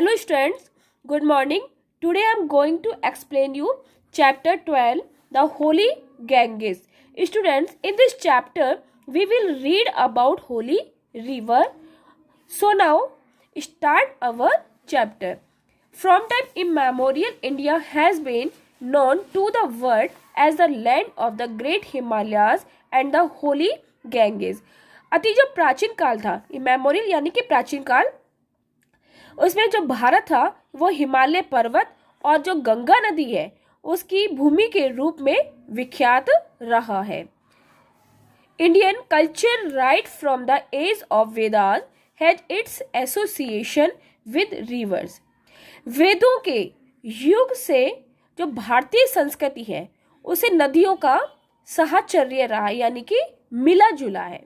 Hello students, good morning. Today I am going to explain you chapter 12, the Holy Ganges. Students, in this chapter we will read about holy river. So now start our chapter. From time immemorial, India has been known to the world as the land of the great Himalayas and the holy Ganges. अति जो प्राचीन काल था, immemorial यानी कि प्राचीन काल, उसमें जो भारत था वो हिमालय पर्वत और जो गंगा नदी है उसकी भूमि के रूप में विख्यात रहा है. Indian culture right from the age of Vedas had its association with rivers. वेदों के युग से जो भारतीय संस्कृति है उसे नदियों का साहचर्य रहा यानी कि मिला जुला है.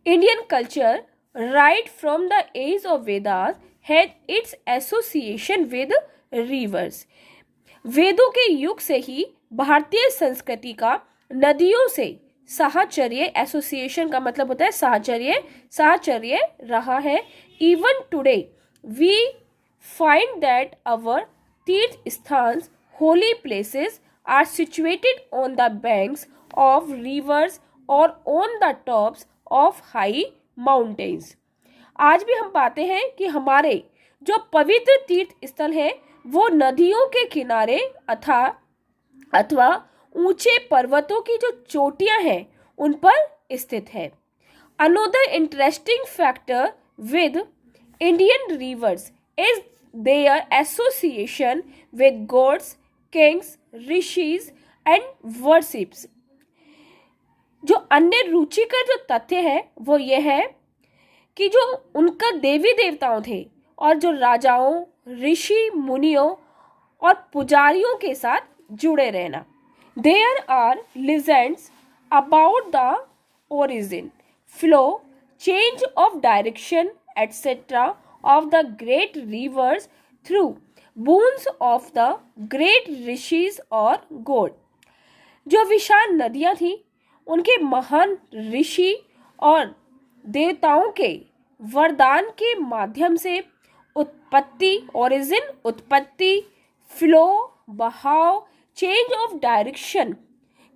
Indian culture right from the age of Vedas had its association with rivers. वेदों के युग से ही भारतीय संस्कृति का नदियों से साहचर्य, एसोसिएशन का मतलब होता है साहचर्य रहा है. Even today we find that our तीर्थ स्थान्स, holy places are situated on the banks of rivers or on the tops of high mountains. आज भी हम पाते हैं कि हमारे जो पवित्र तीर्थ स्थल है वो नदियों के किनारे अथवा ऊंचे पर्वतों की जो चोटियां हैं उन पर स्थित है. Another interesting factor with Indian rivers is their association with gods, kings, rishis and worships. जो अन्य रुचिकर जो तथ्य है वो ये है कि जो उनका देवी देवताओं थे और जो राजाओं, ऋषि मुनियों और पुजारियों के साथ जुड़े रहना. There are legends about the origin, flow, change of direction etcetera of the great rivers through boons of the great rishis और गॉड. जो विशाल नदियां थी उनके महान ऋषि और देवताओं के वरदान के माध्यम से उत्पत्ति, फ्लो, बहाव, चेंज ऑफ डायरेक्शन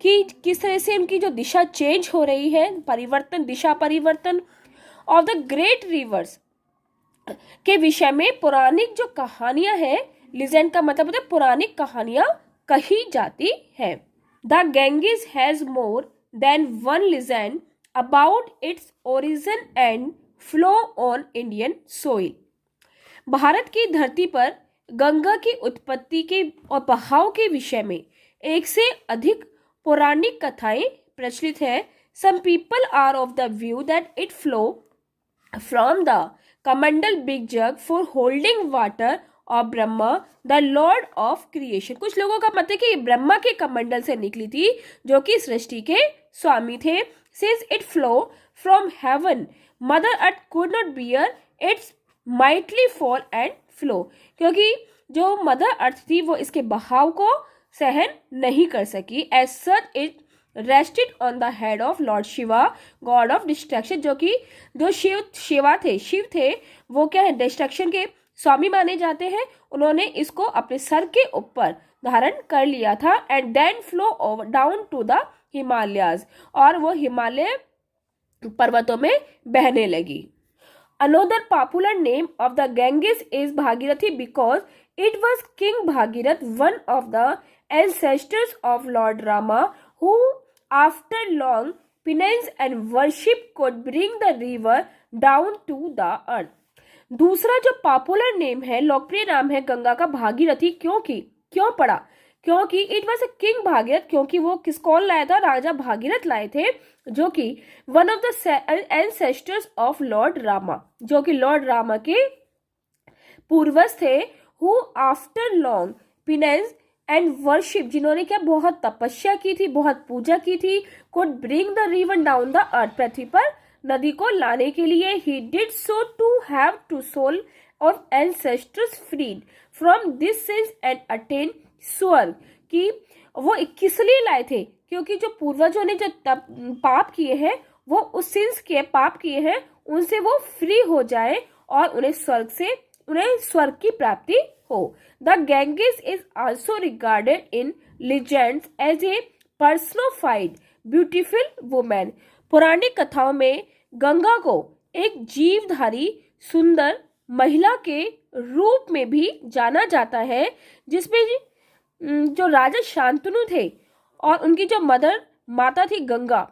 कि किस तरह से उनकी जो दिशा चेंज हो रही है, दिशा परिवर्तन ऑफ द ग्रेट रिवर्स के विषय में पौराणिक जो कहानियां हैं, लीजेंड का मतलब होता है पौराणिक कहानियां कही जाती है. The Ganges has more than one legend about its origin and flow on Indian soil. Bharat की धरती पर गंगा की उत्पत्ति के और बहाव के विषय में एक से अधिक पौराणिक कथाएं प्रचलित हैं. Some people are of the view that it flow from the कमंडल big jug for holding water of Brahma, the lord of creation. कुछ लोगों का मत है कि ब्रह्मा के कमंडल से निकली थी जो कि सृष्टि के स्वामी थे. Since it flow from heaven, Mother Earth could not bear its mighty fall and flow. क्योंकि जो मदर अर्थ थी वो इसके बहाव को सहन नहीं कर सकी. As such it rested on the head of Lord Shiva, God of destruction. जो कि जो शिव थे वो क्या है, डिस्ट्रक्शन के स्वामी माने जाते हैं. उन्होंने इसको अपने सर के ऊपर धारण कर लिया था. And then flow down to the Himalayas, और वो हिमालय पर्वतों में बहने लगी. Another popular name of the Ganges is Bhagirathi because it was king Bhagirath, one of the ancestors of lord Rama, who after long penance and worship could bring the river down to the earth. दूसरा जो popular name है, लोकप्रिय नाम है गंगा का भागीरथी. क्यों पड़ा? क्योंकि it was a king Bhagirath, क्योंकि वो कौन लाया था? राजा भागीरथ लाए थे, जो कि one of the ancestors of lord Rama, जो कि लॉर्ड रामा के पूर्वज थे. Who after long penance and worship, जिन्होंने क्या बहुत तपस्या की थी, बहुत पूजा की थी, could bring the river down the earth, पृथ्वी पर नदी को लाने के लिए. He did so to have to soul of ancestors freed from this sins and attain swarg. कि वो किस लिए लाए थे? क्योंकि जो पूर्वजों ने जो पाप किए हैं, वो उस सिंस के पाप किए हैं, उनसे वो फ्री हो जाए और उन्हें स्वर्ग से उन्हें स्वर्ग की प्राप्ति हो। The Ganges is also regarded in legends as a personified beautiful women. पौराणिक कथाओं में गंगा को एक जीवधारी सुंदर महिला के रूप में भी जाना जाता है, जिसमें जो राजा शांतनु थे और उनकी जो माता थी गंगा,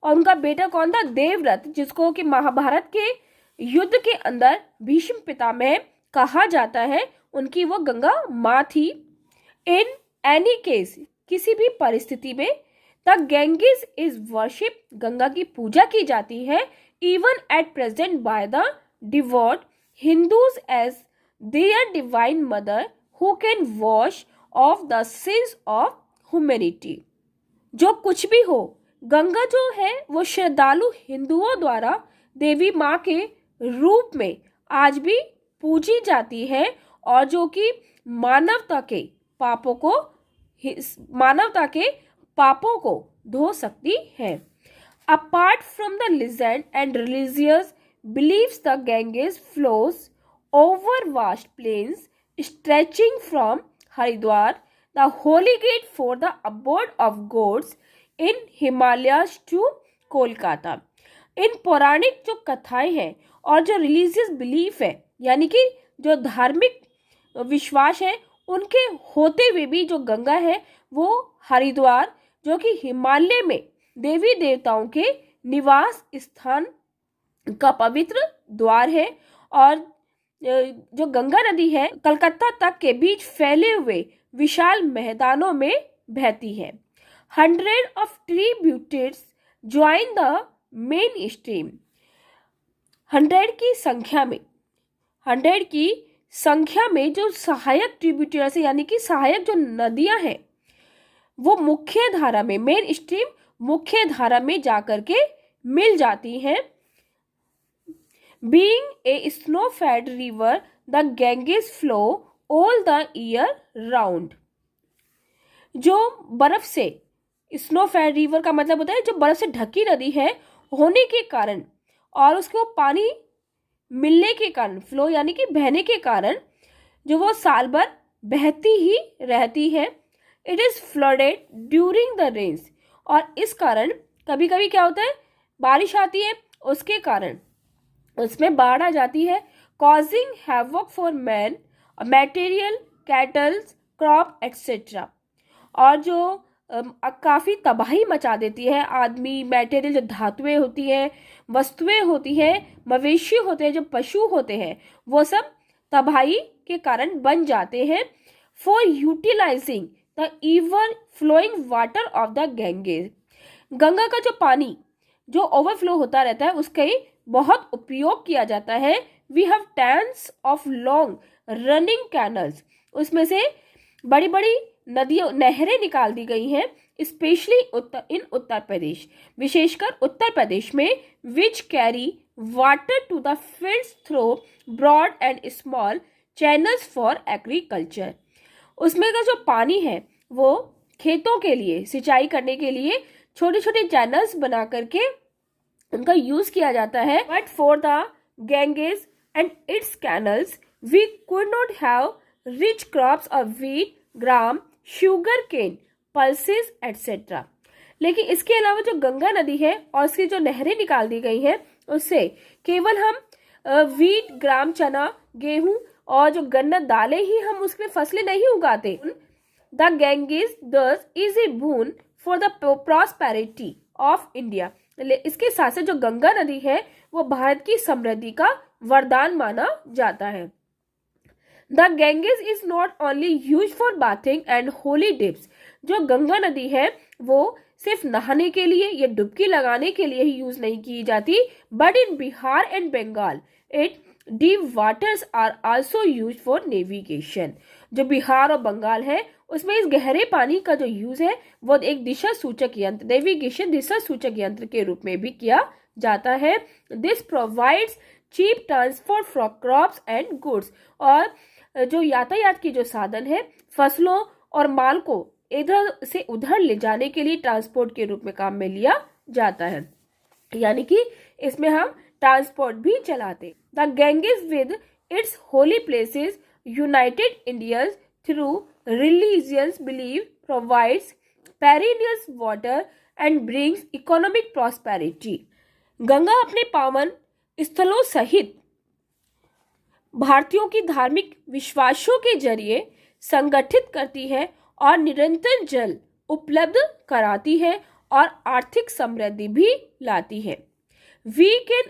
और उनका बेटा कौन था? देवव्रत, जिसको कि महाभारत के युद्ध के अंदर भीष्म पितामह कहा जाता है, उनकी वो गंगा माँ थी। इन एनी केस, किसी भी परिस्थिति में the Ganges is worship, Ganga की पूजा की जाती है even at present by the devout Hindus as their divine mother who can wash off the sins of humanity. जो कुछ भी हो, गंगा जो है वो श्रद्धालु हिंदुओं द्वारा देवी माँ के रूप में आज भी पूजी जाती है, और जो कि मानवता के पापों को धो सकती है। Apart from the legend and religious beliefs, the Ganges flows over vast plains stretching from Haridwar, the holy gate for the abode of gods in Himalayas to Kolkata. इन पौराणिक जो कथाएं हैं और जो रिलीजियस बिलीफ है, यानी कि जो धार्मिक विश्वास है, उनके होते हुए भी जो गंगा है वो हरिद्वार, जो कि हिमालय में देवी देवताओं के निवास स्थान का पवित्र द्वार है, और जो गंगा नदी है कलकत्ता तक के बीच फैले हुए विशाल मैदानों में बहती है। 100 of tributaries join the main stream। 100 की संख्या में जो सहायक ट्रिब्यूटरीज है, यानी कि सहायक जो नदियां हैं, वो मुख्य धारा में, मेन स्ट्रीम मुख्य धारा में जाकर के मिल जाती हैं। Being a snow fed river, the Ganges flow all the year round. जो बर्फ से, स्नो फेड रिवर का मतलब होता है जो बर्फ से ढकी नदी है होने के कारण, और उसको पानी मिलने के कारण, फ्लो यानी कि बहने के कारण, जो वो साल भर बहती ही रहती है। It is flooded during the rains, और इस कारण कभी कभी क्या होता है, बारिश आती है, उसके कारण उसमें बाढ़ आ जाती है। Causing havoc for man, material, kettles, crop etcetera, और जो काफ़ी तबाही मचा देती है। आदमी, मटेरियल, जो धातुएं होती हैं, वस्तुएं होती हैं, मवेशी होते हैं, जो पशु होते हैं, वो सब तबाही के कारण बन जाते हैं। For utilizing the ever flowing water of the Ganges, Ganga का जो पानी जो ओवरफ्लो होता रहता है उसका ही बहुत उपयोग किया जाता है। We have tens of long running canals, उसमें से बड़ी बड़ी नदियों, नहरें निकाल दी गई हैं, स्पेशली उत्तर प्रदेश, विशेषकर उत्तर प्रदेश में, which carry water to the fields through broad and small channels for agriculture. उसमें का जो पानी है वो खेतों के लिए, सिंचाई करने के लिए छोटे छोटे चैनल्स बना करके उनका यूज किया जाता है। But for the Ganges and its canals we could not have rich crops of wheat, gram, sugar cane, pulses etcetera. लेकिन इसके अलावा जो गंगा नदी है और उसकी जो नहरें निकाल दी गई हैं, उससे केवल हम व्हीट, ग्राम, चना, गेहूं और जो गन्ना, दालें ही हम उसमें फसलें नहीं उगाते। द गैंगेस दस is a boon for the prosperity of India. इसके साथ साथ जो गंगा नदी है वो भारत की समृद्धि का वरदान माना जाता है। The Ganges is not only use for bathing and holy dips. जो गंगा नदी है वो सिर्फ नहाने के लिए या डुबकी लगाने के लिए ही यूज नहीं की जाती, but in Bihar and Bengal it deep waters are also use for navigation. जो बिहार और बंगाल है उसमें इस गहरे पानी का जो यूज है वो एक दिशा सूचक यंत्र, नेविगेशन दिशा सूचक यंत्र के रूप में भी किया जाता है। This provides cheap transport for crops and goods. और जो यातायात की जो साधन है, फसलों और माल को इधर से उधर ले जाने के लिए ट्रांसपोर्ट के रूप में काम में लिया जाता है, यानी कि इसमें हम ट्रांसपोर्ट भी चलाते। The Ganges with Its holy places united Indians through religious belief, provides perennial water and brings economic prosperity. Ganga अपने पावन स्थलों सहित भारतीयों की धार्मिक विश्वासों के जरिए संगठित करती है और निरंतर जल उपलब्ध कराती है और आर्थिक समृद्धि भी लाती है. We can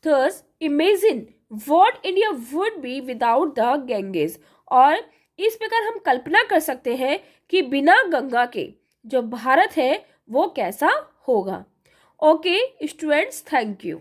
thus imagine what India would be without the Ganges. और इस प्रकार हम कल्पना कर सकते हैं कि बिना गंगा के जो भारत है वो कैसा होगा. Okay students, thank you.